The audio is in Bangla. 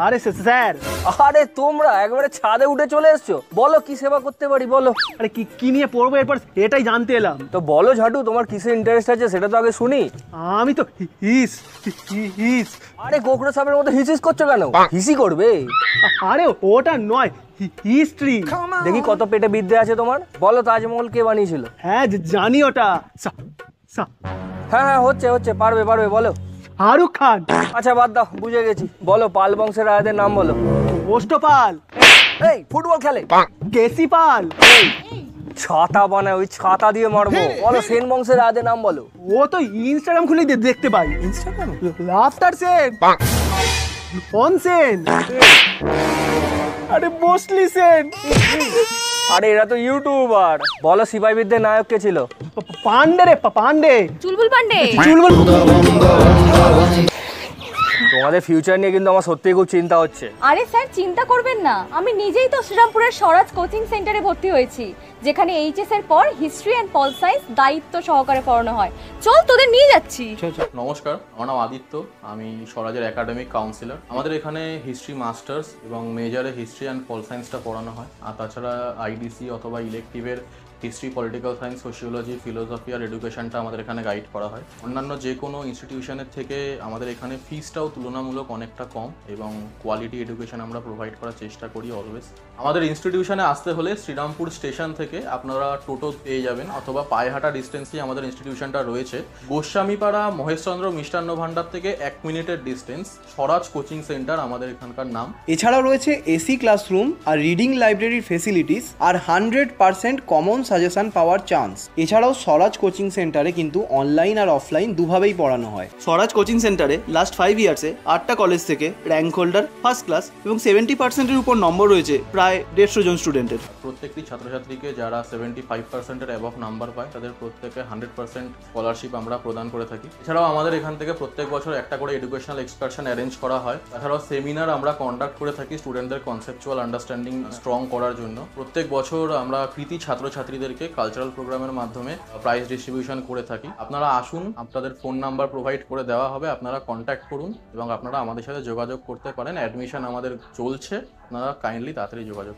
আরে স্যার, আরে তোমরা একবারে ছাদে উঠে চলে এসছো, বলো কি সেবা করতে পারি বলো। আরে কি নিয়ে পড়বো এরপর এটাই জানতে এলাম। তো বলো ঝাটু, তোমার কিসে ইন্টারেস্ট আছে সেটা তো আগে শুনি। আমি তো হিস হিস আরে গোখরো সাপের মতো হিসিস করছো কেন? হিসি করবে? আরে ওটা নয়, হিস্ট্রি। দেখি কত পেটে বিদ্যে আছে তোমার, বলো তাজমহল কে বানিয়েছিল? হ্যাঁ জানি ওটা। হ্যাঁ হ্যাঁ, হচ্ছে হচ্ছে, পারবে পারবে, বলো। শাহরুখ খান। আচ্ছা বাদ দাও, বুঝে গেছি, বলো পাল বংশের রাজাদের নাম বলো। অষ্টপাল। এই ফুটবল খেলে? কেসি পাল। ছাতা বানায়, ওই ছাতা দিয়ে মারবো। বলো সেন বংশের রাজাদের নাম বলো। ও তো ইনস্টাগ্রাম খুলে দেখতে পাই। ইনস্টাগ্রাম? লাফটার সেন, অনসেন, আরে বসলি সেন। আরে এরা তো ইউটিউবার। বলো সিপাহী বিদ্যের নায়ক কে ছিল? পান্ডে রে, পান্ডে, চুলবুল পান্ডে। চুলবুল। তোমাদের ফিউচার নিয়ে কিন্তু আমার সত্যিই খুব চিন্তা হচ্ছে। আরে স্যার চিন্তা করবেন না, আমি নিজেই তো শ্রীরামপুরের স্বরাজ কোচিং সেন্টারে ভর্তি হয়েছি, যেখানে এইচএস এর পর হিস্ট্রি অ্যান্ড পল সায়েন্স দায়িত্ব সহকারে পড়ানো হয়। চল তোদের নিয়ে যাচ্ছি। নমস্কার, আমার নাম আদিত্য, আমি স্বরাজের একাডেমিক কাউন্সিলর। আমাদের এখানে হিস্ট্রি মাস্টার্স এবং মেজরে হিস্ট্রি অ্যান্ড পল সায়েন্সটা পড়ানো হয়। আর তাছাড়া আইডিসি অথবা ইলেকটিভের history, political science, sociology, philosophy আর এডুকেশনটা আমাদের এখানে গাইড করা হয়। অন্যান্য যে কোনো ইনস্টিটিউশনের থেকে আমাদের এখানে ফিসটাও তুলনামূলক অনেকটা কম এবং কোয়ালিটি এডুকেশন আমরা প্রোভাইড করার চেষ্টা করি অলওয়েজ। আমাদের ইনস্টিটিউশনে আসতে হলে শ্রীরামপুর স্টেশন থেকে আপনারা টোটো পেয়ে যাবেন, অথবা পায়ে হাঁটা ডিস্টেন্সেই আমাদের ইনস্টিটিউশনটা রয়েছে। গোস্বামীপাড়া মহেশচন্দ্র মিষ্টান্ন ভাণ্ডার থেকে 1 মিনিটের ডিস্টেন্স, স্বরাজ কোচিং সেন্টার আমাদের এখানকার নাম। এছাড়াও রয়েছে এসি ক্লাসরুম আর রিডিং লাইব্রেরির ফেসিলিটিস আর 100% কমন সাজেশন পাওয়ার চান্স। এছাড়াও স্বরাজ কোচিং সেন্টারে কিন্তু অনলাইন আর অফলাইন দুভাবেই পড়ানো হয়। স্বরাজ কোচিং সেন্টারে লাস্ট 5 ইয়ার্সে 8টা কলেজ থেকে র্যাঙ্ক হোল্ডার, ফার্স্ট ক্লাস এবং 70%-এর উপর নম্বর রয়েছে প্রায় 150 জন স্টুডেন্টের। প্রত্যেকটি ছাত্রছাত্রীকে যারা 75%-এর অ্যাবভ নাম্বার পায় তাদের প্রত্যেকে 100% স্কলারশিপ আমরা প্রদান করে থাকি। এছাড়াও আমাদের এখান থেকে প্রত্যেক বছর একটা করে এডুকেশনাল এক্সকারশন অ্যারেঞ্জ করা হয়। তাছাড়াও সেমিনার আমরা কন্ডাক্ট করে থাকি স্টুডেন্টদের কনসেপচুয়াল আন্ডারস্ট্যান্ডিং স্ট্রং করার জন্য। প্রত্যেক বছর আমরা কৃতি ছাত্রছাত্রীদেরকে কালচারাল প্রোগ্রামের মাধ্যমে প্রাইজ ডিস্ট্রিবিউশন করে থাকি। আপনারা আসুন, আপনাদের ফোন নাম্বার প্রোভাইড করে দেওয়া হবে, আপনারা কন্ট্যাক্ট করুন এবং আপনারা আমাদের সাথে যোগাযোগ করতে পারেন। অ্যাডমিশন আমাদের চলছে, আপনারা কাইন্ডলি তাড়াতাড়ি যোগাযোগ